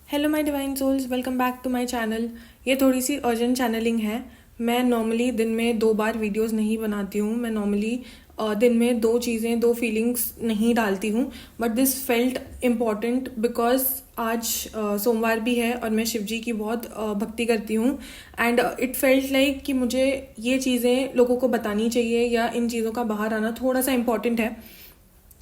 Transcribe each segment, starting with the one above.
Hello my divine souls, welcome back to my channel. ये थोड़ी सी urgent channelling है। मैं नॉर्मली दिन में 2 बार वीडियोस नहीं बनाती हूँ। मैं नॉर्मली दिन में 2 फीलिंग्स नहीं डालती हूँ, but this felt important because आज सोमवार भी है और मैं शिव जी की बहुत भक्ति करती हूँ। एंड इट फेल्ट लाइक कि मुझे ये चीज़ें लोगों को बतानी चाहिए या इन चीज़ों का बाहर आना थोड़ा सा इम्पॉर्टेंट है,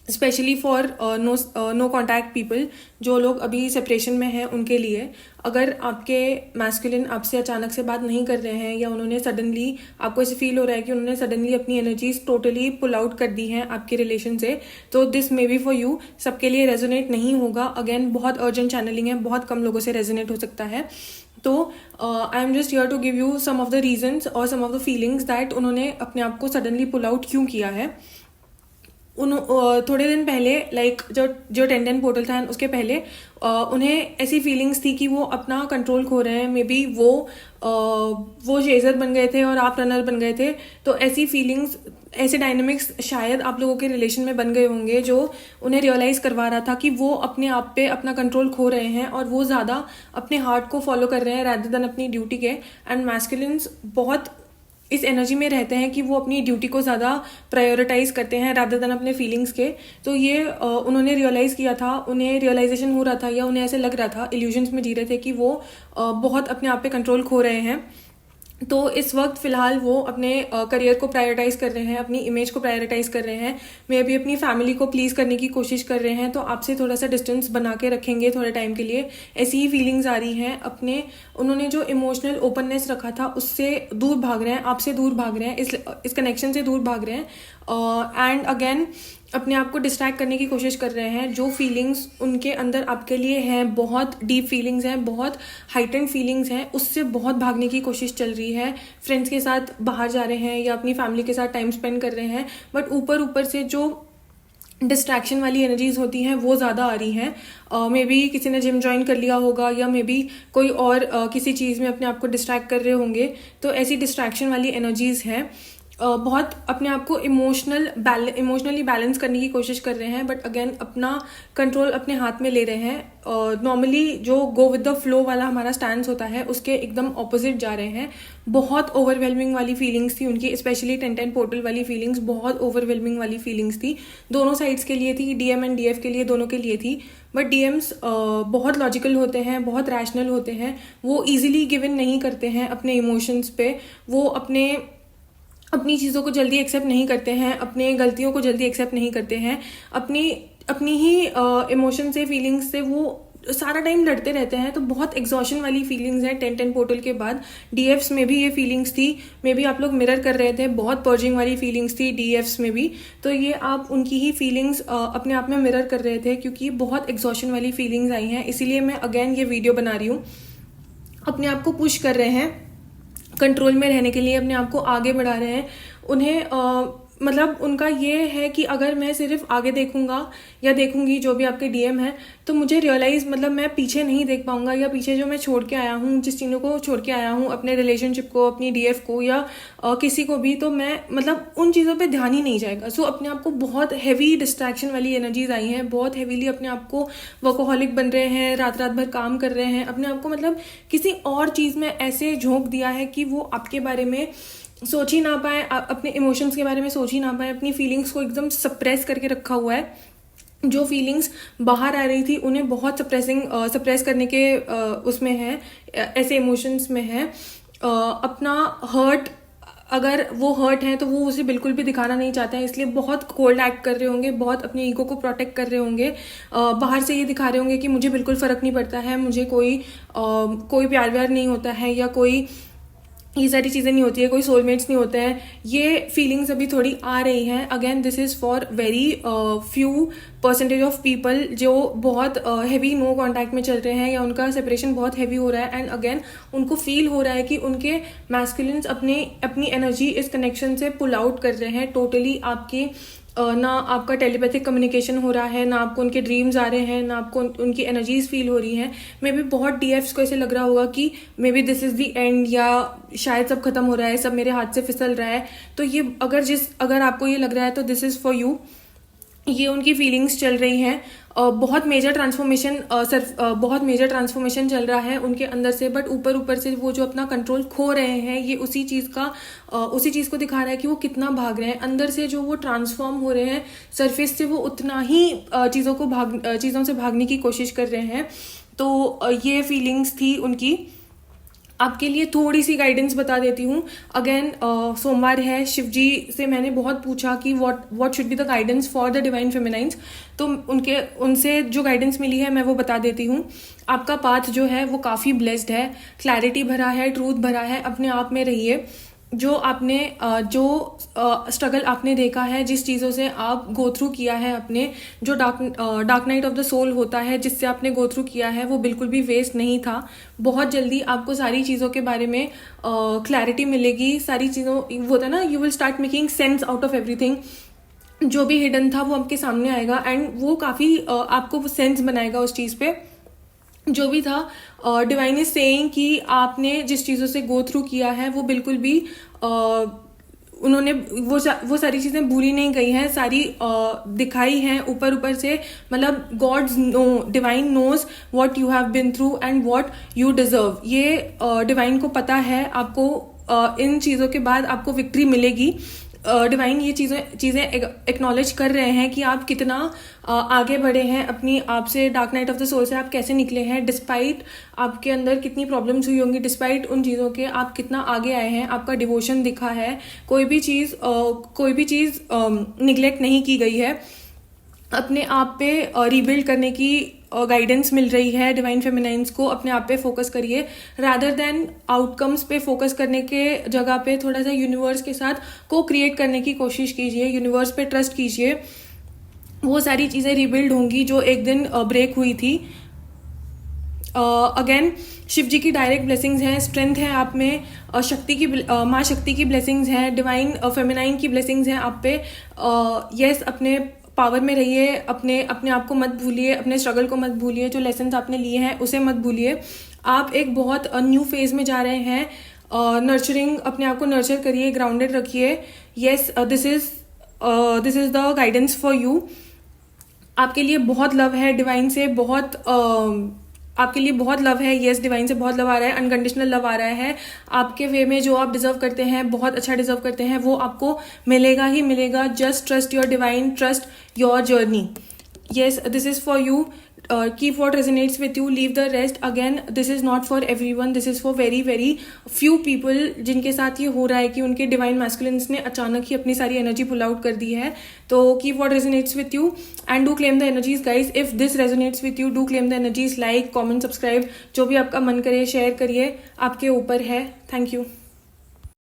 specially for no contact people. जो लोग अभी सेपरेशन में हैं उनके लिए, अगर आपके मैस्कुलिन आपसे अचानक से बात नहीं कर रहे हैं या उन्होंने सडनली, आपको ऐसे फील हो रहा है कि उन्होंने सडनली अपनी एनर्जीज टोटली पुल आउट कर दी हैं आपके रिलेशन से, तो this may be for you. सबके लिए रेजोनेट नहीं होगा। अगेन बहुत अर्जेंट चैनलिंग है, बहुत कम लोगों से रेजोनेट हो सकता है। तो I am just here to give you some of the reasons और some of the feelings that उन्होंने अपने आप को सडनली पुल आउट क्यों किया है। थोड़े दिन पहले, लाइक जो 10-10 पोर्टल था उसके पहले उन्हें ऐसी फीलिंग्स थी कि वो अपना कंट्रोल खो रहे हैं। मे बी वो चेजर बन गए थे और आप रनर बन गए थे। तो ऐसी फीलिंग्स, ऐसे डायनेमिक्स शायद आप लोगों के रिलेशन में बन गए होंगे जो उन्हें रियलाइज करवा रहा था कि वो अपने आप पे अपना कंट्रोल खो रहे हैं और वो ज़्यादा अपने हार्ट को फॉलो कर रहे हैं रैदर देन अपनी ड्यूटी के। एंड मैस्कुलिन्स बहुत इस एनर्जी में रहते हैं कि वो अपनी ड्यूटी को ज़्यादा प्रायोरिटाइज करते हैं रादर देन अपने फीलिंग्स के। तो ये उन्होंने रियलाइज़ किया था, उन्हें रियलाइजेशन हो रहा था या उन्हें ऐसे लग रहा था, इल्यूजन्स में जी रहे थे कि वो बहुत अपने आप पे कंट्रोल खो रहे हैं। तो इस वक्त फ़िलहाल वो अपने करियर को प्रायोरिटाइज़ कर रहे हैं, अपनी इमेज को प्रायोरिटाइज़ कर रहे हैं, मे भी अपनी फैमिली को प्लीज़ करने की कोशिश कर रहे हैं। तो आपसे थोड़ा सा डिस्टेंस बना के रखेंगे थोड़े टाइम के लिए। ऐसी ही फीलिंग्स आ रही हैं। अपने उन्होंने जो इमोशनल ओपननेस रखा था उससे दूर भाग रहे हैं, आपसे दूर भाग रहे हैं, इस कनेक्शन से दूर भाग रहे हैं। एंड अगेन अपने आप को डिस्ट्रैक्ट करने की कोशिश कर रहे हैं। जो फीलिंग्स उनके अंदर आपके लिए हैं, बहुत डीप फीलिंग्स हैं, बहुत हाइटेंड फीलिंग्स हैं, उससे बहुत भागने की कोशिश चल रही है। फ्रेंड्स के साथ बाहर जा रहे हैं या अपनी फैमिली के साथ टाइम स्पेंड कर रहे हैं, बट ऊपर ऊपर से जो डिस्ट्रैक्शन वाली एनर्जीज होती हैं वो ज़्यादा आ रही हैं। मे बी किसी ने जिम ज्वाइन कर लिया होगा या मे बी कोई और किसी चीज़ में अपने आप को डिस्ट्रैक्ट कर रहे होंगे। तो ऐसी डिस्ट्रैक्शन वाली एनर्जीज हैं। बहुत अपने आप को इमोशनली बैलेंस करने की कोशिश कर रहे हैं, बट अगेन अपना कंट्रोल अपने हाथ में ले रहे हैं। नॉर्मली जो गो विद द फ्लो वाला हमारा स्टैंड होता है उसके एकदम ऑपोजिट जा रहे हैं। बहुत ओवरवेलमिंग वाली फीलिंग्स थी उनकी, स्पेशली 10-10 पोर्टल वाली फीलिंग्स बहुत ओवरवेलमिंग वाली फीलिंग्स थी। दोनों साइड्स के लिए थी, डीएम एंड डीएफ के लिए, दोनों के लिए थी। बट डीएम्स बहुत लॉजिकल होते हैं, बहुत रैशनल होते हैं। वो ईजिली गिवन नहीं करते हैं अपने इमोशंस पे। वो अपनी चीज़ों को जल्दी एक्सेप्ट नहीं करते हैं, अपने गलतियों को जल्दी एक्सेप्ट नहीं करते हैं। अपनी ही इमोशन से, फीलिंग्स से वो सारा टाइम लड़ते रहते हैं। तो बहुत एग्जॉशन वाली फीलिंग्स हैं 10-10 पोर्टल के बाद। डीएफ्स में भी ये फीलिंग्स थी। मे बी आप लोग मिरर कर रहे थे, बहुत पर्जिंग वाली फीलिंग्स थी डीएफ्स में भी। तो ये आप उनकी ही फीलिंग्स अपने आप में मिरर कर रहे थे, क्योंकि बहुत एग्जॉशन वाली फीलिंग्स आई हैं। इसीलिए मैं अगेन ये वीडियो बना रही हूँ। अपने आप को पुश कर रहे हैं कंट्रोल में रहने के लिए, अपने आप को आगे बढ़ा रहे हैं। उन्हें मतलब उनका ये है कि अगर मैं सिर्फ आगे देखूंगा या देखूंगी जो भी आपके डीएम है, तो मुझे रियलाइज, मतलब मैं पीछे नहीं देख पाऊंगा, या पीछे जो मैं छोड़ के आया हूँ, जिस चीज़ों को छोड़ के आया हूँ, अपने रिलेशनशिप को, अपनी डीएफ को या किसी को भी, तो मैं मतलब उन चीज़ों पे ध्यान ही नहीं जाएगा। सो अपने आप को बहुत हैवी डिस्ट्रैक्शन वाली एनर्जीज आई हैं। बहुत हैवीली अपने आप को वर्कोहॉलिक बन रहे हैं, रात रात भर काम कर रहे हैं, अपने आप को मतलब किसी और चीज़ में ऐसे झोंक दिया है कि वो आपके बारे में सोच ही ना पाए, अपने इमोशंस के बारे में सोच ही ना पाए। अपनी फीलिंग्स को एकदम सप्रेस करके रखा हुआ है। जो फीलिंग्स बाहर आ रही थी उन्हें बहुत सप्रेस करने के उसमें है, ऐसे इमोशंस में है। अपना हर्ट, अगर वो हर्ट है तो वो उसे बिल्कुल भी दिखाना नहीं चाहते हैं, इसलिए बहुत कोल्ड एक्ट कर रहे होंगे, बहुत अपने ईगो को प्रोटेक्ट कर रहे होंगे। बाहर से ये दिखा रहे होंगे कि मुझे बिल्कुल फ़र्क नहीं पड़ता है, मुझे कोई प्यार व्यार नहीं होता है, या कोई ये सारी चीज़ें नहीं होती है, कोई सोलमेट्स नहीं होते हैं। ये फीलिंग्स अभी थोड़ी आ रही हैं। Again this is for very few percentage of people जो बहुत हैवी नो कॉन्टैक्ट में चल रहे हैं, या उनका सेपरेशन बहुत हैवी हो रहा है। एंड अगेन उनको फील हो रहा है कि उनके मैस्कुलिन्स अपनी एनर्जी इस कनेक्शन से पुल आउट कर रहे हैं टोटली। आपके ना आपका टेलीपैथिक कम्युनिकेशन हो रहा है, ना आपको उनके ड्रीम्स आ रहे हैं, ना आपको उनकी एनर्जीज फील हो रही हैं। मे बी बहुत डीएफ्स को ऐसे लग रहा होगा कि may be this is the and, या शायद सब खत्म हो रहा है, सब मेरे हाथ से फिसल रहा है। तो ये अगर आपको ये लग रहा है तो दिस इज़ फॉर यू। ये उनकी फीलिंग्स चल रही हैं। बहुत मेजर ट्रांसफॉर्मेशन बहुत मेजर ट्रांसफॉर्मेशन चल रहा है उनके अंदर से, बट ऊपर ऊपर से वो जो अपना कंट्रोल खो रहे हैं, ये उसी चीज़ को दिखा रहा है कि वो कितना भाग रहे हैं। अंदर से जो वो ट्रांसफॉर्म हो रहे हैं, सरफेस से वो उतना ही चीज़ों से भागने की कोशिश कर रहे हैं। तो ये फीलिंग्स थी उनकी। आपके लिए थोड़ी सी गाइडेंस बता देती हूँ। अगेन सोमवार है, शिव जी से मैंने बहुत पूछा कि what should be the guidance for the divine feminines, तो उनसे जो गाइडेंस मिली है मैं वो बता देती हूँ। आपका पाथ जो है वो काफ़ी ब्लेस्ड है, क्लैरिटी भरा है, ट्रूथ भरा है। अपने आप में रहिए। जो स्ट्रगल आपने देखा है, जिस चीज़ों से आप गो थ्रू किया है, अपने जो dark night of the soul होता है जिससे आपने गो थ्रू किया है, वो बिल्कुल भी वेस्ट नहीं था। बहुत जल्दी आपको सारी चीज़ों के बारे में क्लैरिटी मिलेगी। सारी चीज़ों वो होता है ना, you will start making sense out of everything. जो भी हिडन था वो आपके सामने आएगा एंड वो काफ़ी आपको सेंस बनाएगा उस चीज़ पे। जो भी था, डिवाइन इज सेइंग कि आपने जिस चीज़ों से गो थ्रू किया है वो बिल्कुल भी उन्होंने वो सारी चीज़ें बुरी नहीं कही हैं, सारी दिखाई हैं ऊपर से। मतलब God's know, divine knows what you have been through and what you deserve. ये डिवाइन को पता है आपको इन चीज़ों के बाद आपको विक्ट्री मिलेगी। डिवाइन ये चीज़ें एक्नॉलेज कर रहे हैं कि आप कितना आगे बढ़े हैं अपनी आप से, dark night of the soul से आप कैसे निकले हैं। डिस्पाइट आपके अंदर कितनी प्रॉब्लम्स हुई होंगी, डिस्पाइट उन चीज़ों के आप कितना आगे आए हैं। आपका डिवोशन दिखा है, कोई भी चीज़ निगलेक्ट नहीं की गई है। अपने आप पे रीबिल्ड करने की गाइडेंस मिल रही है डिवाइन फेमिनाइंस को। अपने आप पे फोकस करिए, रादर देन आउटकम्स पे फोकस करने के जगह पे थोड़ा सा यूनिवर्स के साथ को क्रिएट करने की कोशिश कीजिए। यूनिवर्स पे ट्रस्ट कीजिए, वो सारी चीज़ें रीबिल्ड होंगी जो एक दिन ब्रेक हुई थी। अगेन शिव जी की डायरेक्ट ब्लेसिंग्स हैं, स्ट्रेंथ है आप में, माँ शक्ति की ब्लेसिंग्स हैं, डिवाइन फेमिनाइन की ब्लेसिंग्स हैं आप पे। यस, अपने पावर में रहिए, अपने आप को मत भूलिए, अपने स्ट्रगल को मत भूलिए, जो लेसन्स आपने लिए हैं उसे मत भूलिए। आप एक बहुत न्यू फेज में जा रहे हैं। नर्चरिंग, अपने आप को नर्चर करिए, ग्राउंडेड रखिए। Yes, this is the guidance for you. आपके लिए बहुत लव है डिवाइन से, आपके लिए बहुत लव है। यस, डिवाइन से बहुत लव आ रहा है, अनकंडीशनल लव आ रहा है आपके वे में। जो आप डिजर्व करते हैं, बहुत अच्छा डिजर्व करते हैं, वो आपको मिलेगा ही मिलेगा। Just trust your divine, trust your journey. Yes, this is for you. Keep what resonates with you, leave the rest. Again, this is not for everyone, this is for very very few people जिनके साथ ये हो रहा है कि उनके divine masculines ने अचानक ही अपनी सारी एनर्जी पुल आउट कर दी है। तो keep what resonates with you and do claim the energies guys. If this resonates with you, do claim the energies, like, comment, subscribe, जो भी आपका मन करे शेयर करिए, आपके ऊपर है। Thank you.